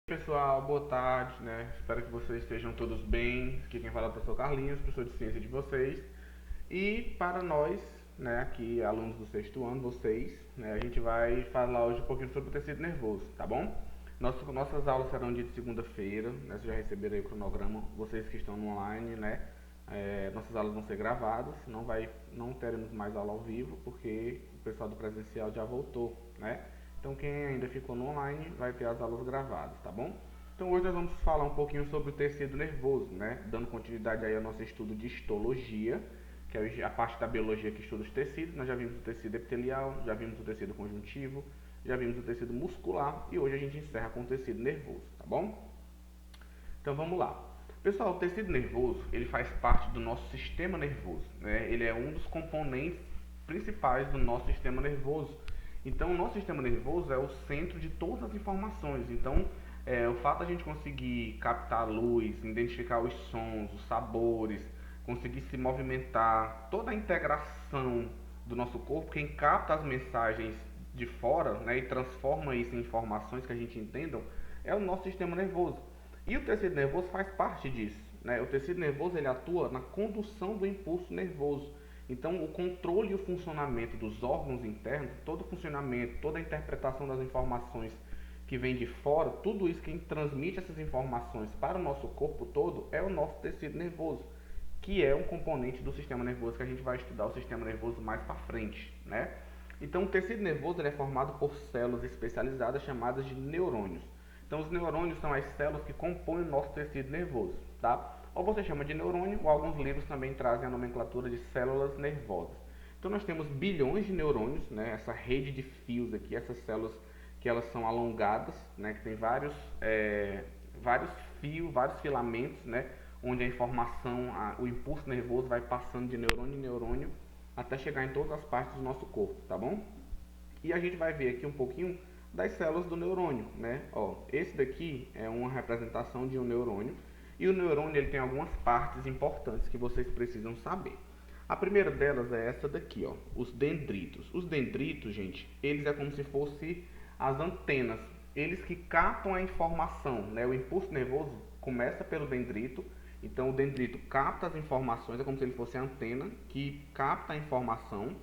Pessoal, boa tarde, né? Espero que vocês estejam todos bem. Aqui quem fala é o professor Carlinhos, professor de ciência de vocês. E para nós, né, aqui alunos do sexto ano, vocês, né, a gente vai falar hoje um pouquinho sobre o tecido nervoso, tá bom? Nossas aulas serão dia de segunda-feira, né? Vocês já receberam aí o cronograma, vocês que estão no online, né? Nossas aulas vão ser gravadas, não teremos mais aula ao vivo, porque o pessoal do presencial já voltou, né? Então quem ainda ficou no online vai ter as aulas gravadas, tá bom? Então hoje nós vamos falar um pouquinho sobre o tecido nervoso, né? Dando continuidade aí ao nosso estudo de histologia, que é a parte da biologia que estuda os tecidos. Nós já vimos o tecido epitelial, já vimos o tecido conjuntivo, já vimos o tecido muscular e hoje a gente encerra com o tecido nervoso, tá bom? Então vamos lá. Pessoal, o tecido nervoso, ele faz parte do nosso sistema nervoso, né? Ele é um dos componentes principais do nosso sistema nervoso. Então, o nosso sistema nervoso é o centro de todas as informações. Então, o fato de a gente conseguir captar a luz, identificar os sons, os sabores, conseguir se movimentar, toda a integração do nosso corpo, quem capta as mensagens de fora, né, e transforma isso em informações que a gente entenda, é o nosso sistema nervoso. E o tecido nervoso faz parte disso, né? O tecido nervoso ele atua na condução do impulso nervoso. Então, o controle e o funcionamento dos órgãos internos, todo o funcionamento, toda a interpretação das informações que vem de fora, tudo isso quem transmite essas informações para o nosso corpo todo é o nosso tecido nervoso, que é um componente do sistema nervoso que a gente vai estudar o sistema nervoso mais para frente, né? Então, o tecido nervoso ele é formado por células especializadas chamadas de neurônios. Então, os neurônios são as células que compõem o nosso tecido nervoso, tá? Ou você chama de neurônio, ou alguns livros também trazem a nomenclatura de células nervosas. Então, nós temos bilhões de neurônios, né? Essa rede de fios aqui, essas células que elas são alongadas, né? Que tem vários fios, vários filamentos, né? Onde a informação, o impulso nervoso vai passando de neurônio em neurônio até chegar em todas as partes do nosso corpo, tá bom? E a gente vai ver aqui um pouquinho das células do neurônio, né? Ó, esse daqui é uma representação de um neurônio e o neurônio ele tem algumas partes importantes que vocês precisam saber. A primeira delas é essa daqui, ó, os dendritos. Os dendritos, gente, eles é como se fossem as antenas, eles que captam a informação, né? O impulso nervoso começa pelo dendrito, então o dendrito capta as informações, é como se ele fosse a antena que capta a informação,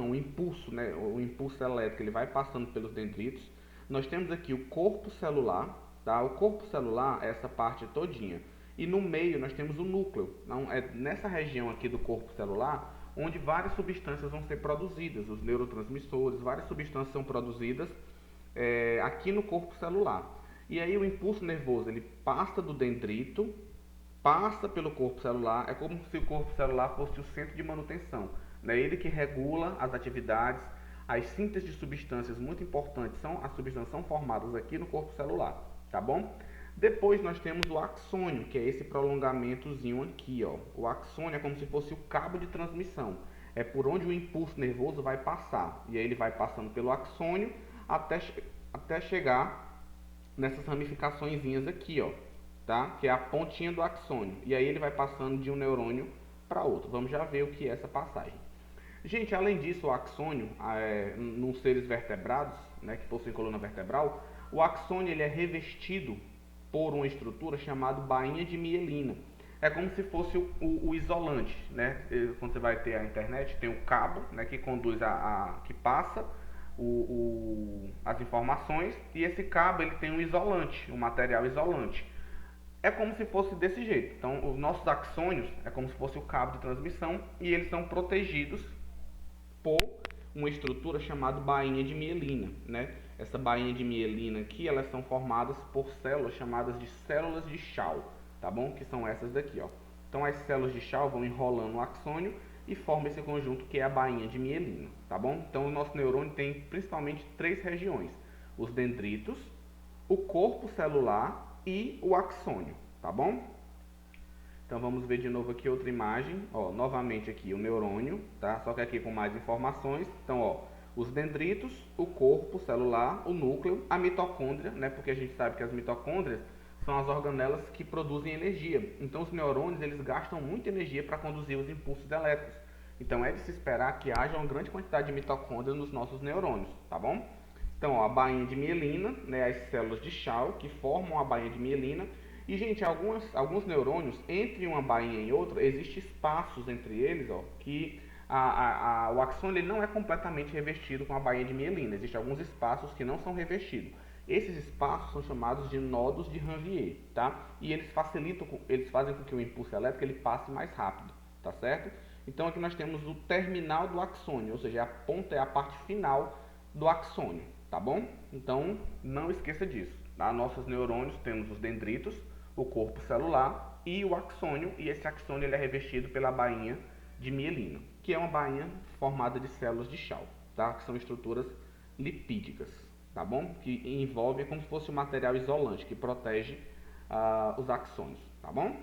o impulso, né, o impulso elétrico, ele vai passando pelos dendritos. Nós temos aqui o corpo celular, tá? O corpo celular é essa parte todinha. E no meio nós temos o núcleo. Então, é nessa região aqui do corpo celular onde várias substâncias vão ser produzidas, os neurotransmissores, várias substâncias são produzidas aqui no corpo celular. E aí o impulso nervoso ele passa do dendrito, passa pelo corpo celular, é como se o corpo celular fosse o centro de manutenção. É ele que regula as atividades, as sínteses de substâncias muito importantes, as substâncias são formadas aqui no corpo celular, tá bom? Depois nós temos o axônio, que é esse prolongamentozinho aqui, ó. O axônio é como se fosse o cabo de transmissão, é por onde o impulso nervoso vai passar, e aí ele vai passando pelo axônio até chegar nessas ramificaçõezinhas aqui, ó, tá? Que é a pontinha do axônio, e aí ele vai passando de um neurônio para outro. Vamos já ver o que é essa passagem. Gente, além disso, o axônio, nos seres vertebrados, né, que possuem coluna vertebral, o axônio ele é revestido por uma estrutura chamada bainha de mielina. É como se fosse o isolante, né? Quando você vai ter a internet, tem o cabo, né, que conduz que passa as informações, e esse cabo ele tem um isolante, um material isolante. É como se fosse desse jeito. Então, os nossos axônios é como se fosse o cabo de transmissão e eles são protegidos por uma estrutura chamada bainha de mielina, né? Essa bainha de mielina aqui, elas são formadas por células chamadas de células de Schall, tá bom? Que são essas daqui, ó. Então, as células de Schall vão enrolando o axônio e formam esse conjunto que é a bainha de mielina, tá bom? Então, o nosso neurônio tem principalmente três regiões: os dendritos, o corpo celular e o axônio, tá bom? Então vamos ver de novo aqui outra imagem, ó, novamente aqui o neurônio, tá? Só que aqui com mais informações. Então, ó, os dendritos, o corpo celular, o núcleo, a mitocôndria, né? Porque a gente sabe que as mitocôndrias são as organelas que produzem energia. Então os neurônios, eles gastam muita energia para conduzir os impulsos elétricos. Então é de se esperar que haja uma grande quantidade de mitocôndrias nos nossos neurônios, tá bom? Então, ó, a bainha de mielina, né, as células de Schall que formam a bainha de mielina. E, gente, alguns neurônios, entre uma bainha e outra, existem espaços entre eles, ó, que o axônio ele não é completamente revestido com a bainha de mielina. Existem alguns espaços que não são revestidos. Esses espaços são chamados de nodos de Ranvier, tá? E eles fazem com que o impulso elétrico ele passe mais rápido, tá certo? Então aqui nós temos o terminal do axônio, ou seja, a ponta é a parte final do axônio, tá bom? Então não esqueça disso, tá? Nossos neurônios temos os dendritos, o corpo celular e o axônio, e esse axônio ele é revestido pela bainha de mielina, que é uma bainha formada de células de Schall, tá? Que são estruturas lipídicas, tá bom? Que envolve como se fosse um material isolante que protege os axônios, tá bom?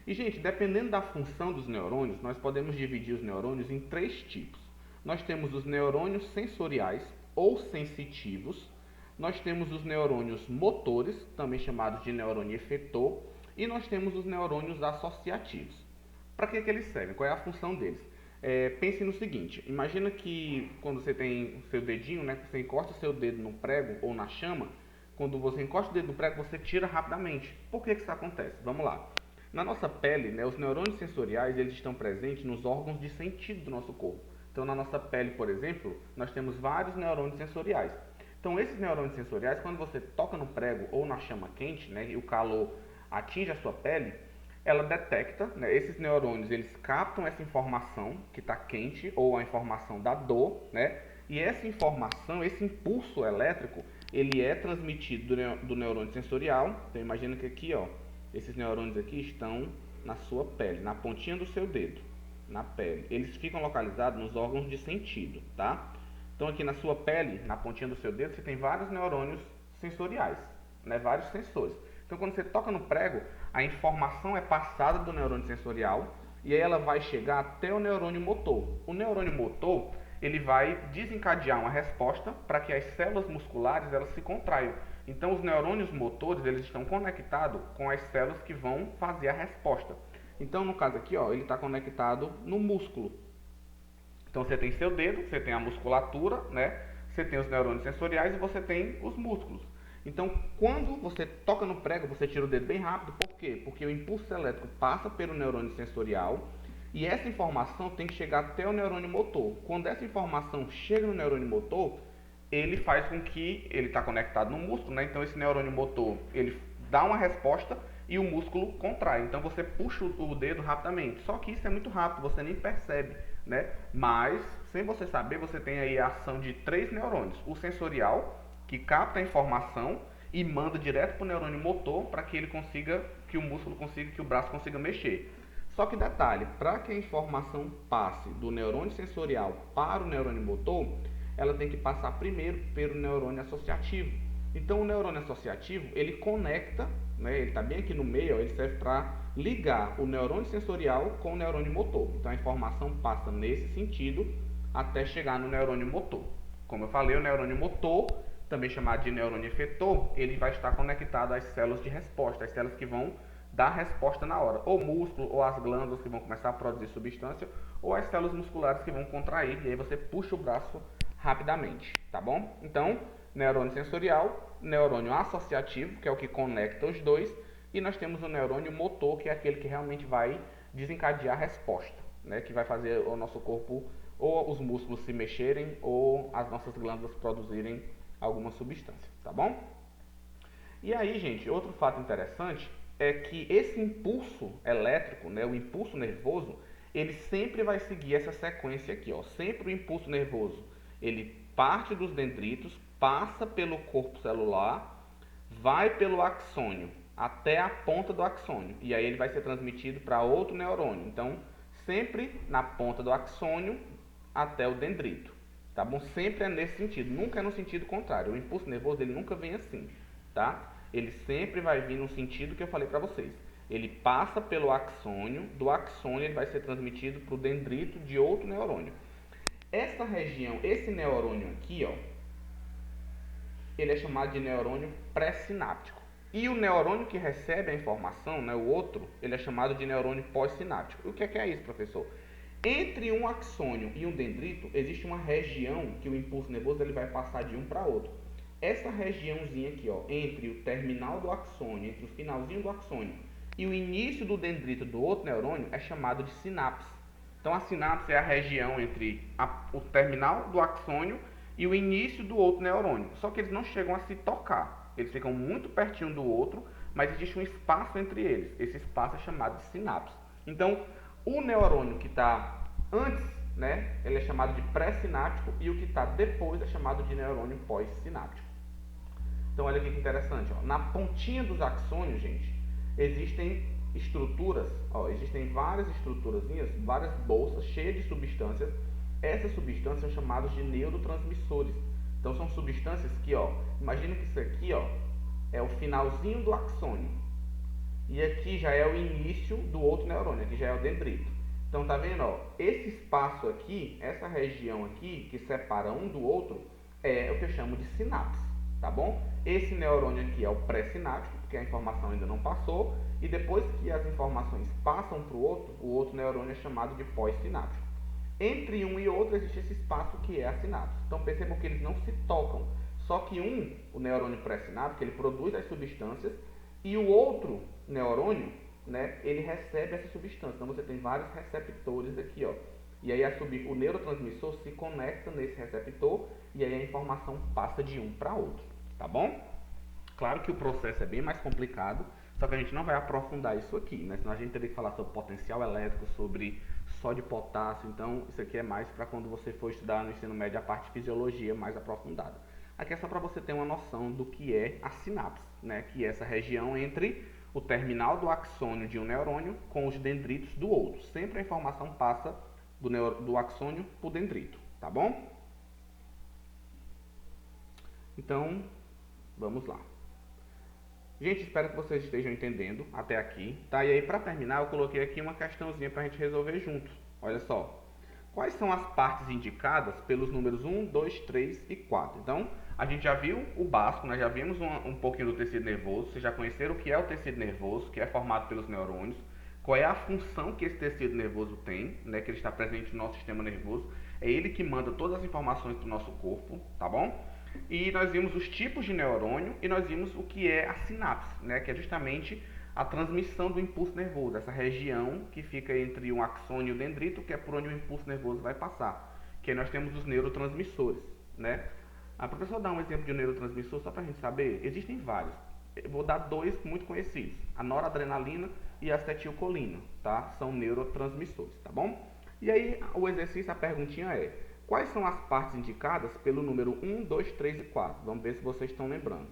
E, gente, dependendo da função dos neurônios, nós podemos dividir os neurônios em três tipos. Nós temos os neurônios sensoriais ou sensitivos, nós temos os neurônios motores, também chamados de neurônio efetor, e nós temos os neurônios associativos. Para que eles servem? Qual é a função deles? Pense no seguinte, imagina que quando você tem o seu dedinho, né, você encosta o seu dedo no prego ou na chama, quando você encosta o dedo no prego, você tira rapidamente. Por que isso acontece? Vamos lá. Na nossa pele, né, os neurônios sensoriais eles estão presentes nos órgãos de sentido do nosso corpo. Então, na nossa pele, por exemplo, nós temos vários neurônios sensoriais. Então, esses neurônios sensoriais, quando você toca no prego ou na chama quente, né, e o calor atinge a sua pele, ela detecta, né, esses neurônios eles captam essa informação que está quente ou a informação da dor, né, e essa informação, esse impulso elétrico, ele é transmitido do neurônio sensorial. Então, imagina que aqui, ó, esses neurônios aqui estão na sua pele, na pontinha do seu dedo, na pele. Eles ficam localizados nos órgãos de sentido, tá? Então aqui na sua pele, na pontinha do seu dedo, você tem vários neurônios sensoriais, né? Vários sensores. Então quando você toca no prego, a informação é passada do neurônio sensorial e aí ela vai chegar até o neurônio motor. O neurônio motor, ele vai desencadear uma resposta para que as células musculares elas se contraiam. Então os neurônios motores eles estão conectados com as células que vão fazer a resposta. Então no caso aqui, ó, ele está conectado no músculo. Então você tem seu dedo, você tem a musculatura, né? Você tem os neurônios sensoriais e você tem os músculos. Então, quando você toca no prego, você tira o dedo bem rápido. Por quê? Porque o impulso elétrico passa pelo neurônio sensorial e essa informação tem que chegar até o neurônio motor. Quando essa informação chega no neurônio motor, ele faz com que ele está conectado no músculo, né? Então esse neurônio motor ele dá uma resposta e o músculo contrai. Então você puxa o dedo rapidamente. Só que isso é muito rápido, você nem percebe, né? Mas sem você saber, você tem aí a ação de três neurônios: o sensorial, que capta a informação e manda direto para o neurônio motor para que ele consiga, que o músculo consiga, que o braço consiga mexer. Só que detalhe, para que a informação passe do neurônio sensorial para o neurônio motor, ela tem que passar primeiro pelo neurônio associativo. Então o neurônio associativo, ele conecta, né, ele está bem aqui no meio, ó, ele serve para ligar o neurônio sensorial com o neurônio motor. Então a informação passa nesse sentido até chegar no neurônio motor. Como eu falei, o neurônio motor, também chamado de neurônio efetor, ele vai estar conectado às células de resposta, às células que vão dar resposta na hora, ou músculo, ou as glândulas que vão começar a produzir substância, ou as células musculares que vão contrair, e aí você puxa o braço rapidamente, tá bom? Então, neurônio sensorial, neurônio associativo, que é o que conecta os dois, e nós temos o neurônio motor, que é aquele que realmente vai desencadear a resposta, né? Que vai fazer o nosso corpo, ou os músculos se mexerem, ou as nossas glândulas produzirem alguma substância, tá bom? E aí, gente, outro fato interessante é que esse impulso elétrico, né, o impulso nervoso, ele sempre vai seguir essa sequência aqui, ó. Sempre o impulso nervoso, ele parte dos dendritos, passa pelo corpo celular, vai pelo axônio, até a ponta do axônio, e aí ele vai ser transmitido para outro neurônio. Então, sempre na ponta do axônio até o dendrito, tá bom? Sempre é nesse sentido, nunca é no sentido contrário. O impulso nervoso ele nunca vem assim, tá? Ele sempre vai vir no sentido que eu falei para vocês. Ele passa pelo axônio, do axônio ele vai ser transmitido para o dendrito de outro neurônio. Essa região, esse neurônio aqui, ó, ele é chamado de neurônio pré-sináptico. E o neurônio que recebe a informação, né, o outro, ele é chamado de neurônio pós-sináptico. O que é isso, professor? Entre um axônio e um dendrito, existe uma região que o impulso nervoso ele vai passar de um para outro. Essa regiãozinha aqui, ó, entre o terminal do axônio, entre o finalzinho do axônio e o início do dendrito do outro neurônio, é chamado de sinapse. Então, a sinapse é a região entre o terminal do axônio e o início do outro neurônio. Só que eles não chegam a se tocar. Eles ficam muito pertinho do outro, mas existe um espaço entre eles. Esse espaço é chamado de sinapse. Então, o neurônio que está antes, né, ele é chamado de pré-sináptico, e o que está depois é chamado de neurônio pós-sináptico. Então, olha aqui que interessante. Ó. Na pontinha dos axônios, gente, existem estruturas, ó, existem várias estruturazinhas, várias bolsas cheias de substâncias. Essas substâncias são chamadas de neurotransmissores. Então, são substâncias que, ó, imagina que isso aqui, ó, é o finalzinho do axônio. E aqui já é o início do outro neurônio, aqui já é o dendrito. Então, tá vendo, ó, esse espaço aqui, essa região aqui, que separa um do outro, é o que eu chamo de sinapse, tá bom? Esse neurônio aqui é o pré-sináptico, porque a informação ainda não passou, e depois que as informações passam para o outro neurônio é chamado de pós-sináptico. Entre um e outro existe esse espaço que é a sinapse. Então, percebam que eles não se tocam, só que o neurônio pré-sináptico, ele produz as substâncias, e o outro neurônio, né, ele recebe essa substância. Então você tem vários receptores aqui, ó. E aí o neurotransmissor se conecta nesse receptor e aí a informação passa de um para outro, tá bom? Claro que o processo é bem mais complicado, só que a gente não vai aprofundar isso aqui, né? Senão a gente teria que falar sobre potencial elétrico, sobre sódio e potássio. Então isso aqui é mais para quando você for estudar no ensino médio a parte de fisiologia mais aprofundada. Aqui é só para você ter uma noção do que é a sinapse, né? Que é essa região entre o terminal do axônio de um neurônio com os dendritos do outro. Sempre a informação passa do axônio para o dendrito, tá bom? Então, vamos lá. Gente, espero que vocês estejam entendendo até aqui, tá? E aí, para terminar, eu coloquei aqui uma questãozinha para a gente resolver juntos. Olha só. Quais são as partes indicadas pelos números 1, 2, 3 e 4? Então, a gente já viu o básico, nós já vimos um pouquinho do tecido nervoso, vocês já conheceram o que é o tecido nervoso, que é formado pelos neurônios, qual é a função que esse tecido nervoso tem, né, que ele está presente no nosso sistema nervoso, é ele que manda todas as informações para o nosso corpo, tá bom? E nós vimos os tipos de neurônio e nós vimos o que é a sinapse, né, que é justamente a transmissão do impulso nervoso, essa região que fica entre um axônio e o dendrito, que é por onde o impulso nervoso vai passar. Que aí nós temos os neurotransmissores, né? A professora dá um exemplo de um neurotransmissor só para a gente saber. Existem vários. Eu vou dar dois muito conhecidos: a noradrenalina e a acetilcolina, tá? São neurotransmissores, tá bom? E aí o exercício, a perguntinha é: quais são as partes indicadas pelo número 1, 2, 3 e 4? Vamos ver se vocês estão lembrando.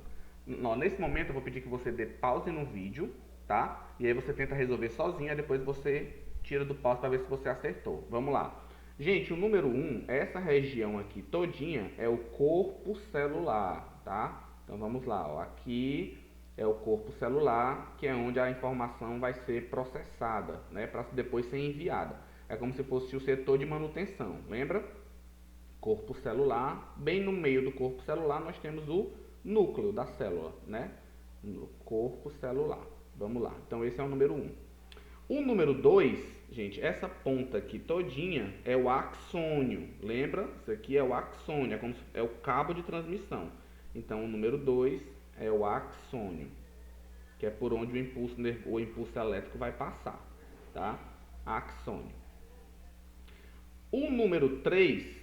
Nesse momento eu vou pedir que você dê pause no vídeo, tá? E aí você tenta resolver sozinho, aí depois você tira do pause para ver se você acertou. Vamos lá. Gente, o número 1, essa região aqui todinha é o corpo celular, tá? Então vamos lá, ó. Aqui é o corpo celular, que é onde a informação vai ser processada, né, para depois ser enviada. É como se fosse o setor de manutenção, lembra? Corpo celular, bem no meio do corpo celular nós temos o núcleo da célula, né? No corpo celular. Vamos lá. Então esse é o número 1. O número 2, gente, essa ponta aqui todinha é o axônio. Lembra? Isso aqui é o axônio, é o cabo de transmissão. Então o número 2 é o axônio, que é por onde o impulso elétrico vai passar, tá? Axônio. O número 3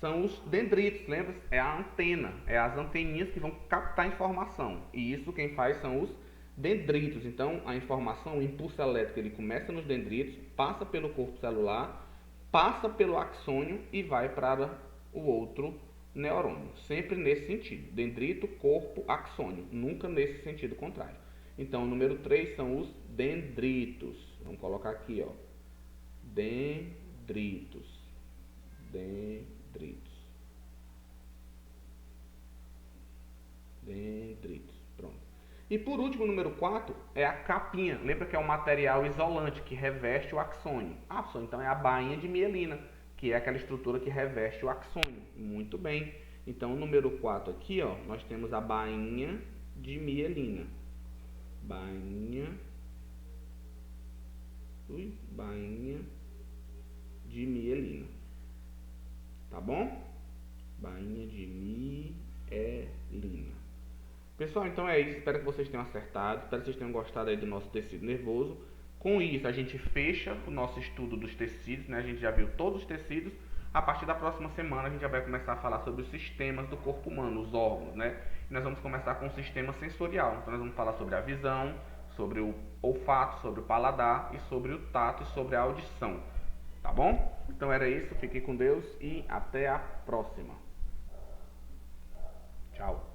são os dendritos, lembra? É a antena, é as anteninhas que vão captar informação. E isso quem faz são os dendritos. Então, a informação, o impulso elétrico, ele começa nos dendritos, passa pelo corpo celular, passa pelo axônio e vai para o outro neurônio. Sempre nesse sentido. Dendrito, corpo, axônio. Nunca nesse sentido contrário. Então, o número 3 são os dendritos. Vamos colocar aqui, ó. Dendritos. Dendritos. Pronto. E por último, o número 4 é a capinha. Lembra que é o material isolante que reveste o axônio. Ah, professor, então é a bainha de mielina, que é aquela estrutura que reveste o axônio. Muito bem. Então, o número 4 aqui, ó, nós temos a bainha de mielina. Bainha de mielina. Tá bom? Bainha de mielina. Pessoal, então é isso. Espero que vocês tenham acertado. Espero que vocês tenham gostado aí do nosso tecido nervoso. Com isso, a gente fecha o nosso estudo dos tecidos, né? A gente já viu todos os tecidos. A partir da próxima semana, a gente já vai começar a falar sobre os sistemas do corpo humano, os órgãos, né? E nós vamos começar com o sistema sensorial. Então, nós vamos falar sobre a visão, sobre o olfato, sobre o paladar e sobre o tato e sobre a audição. Tá bom? Então era isso. Fiquem com Deus e até a próxima. Tchau.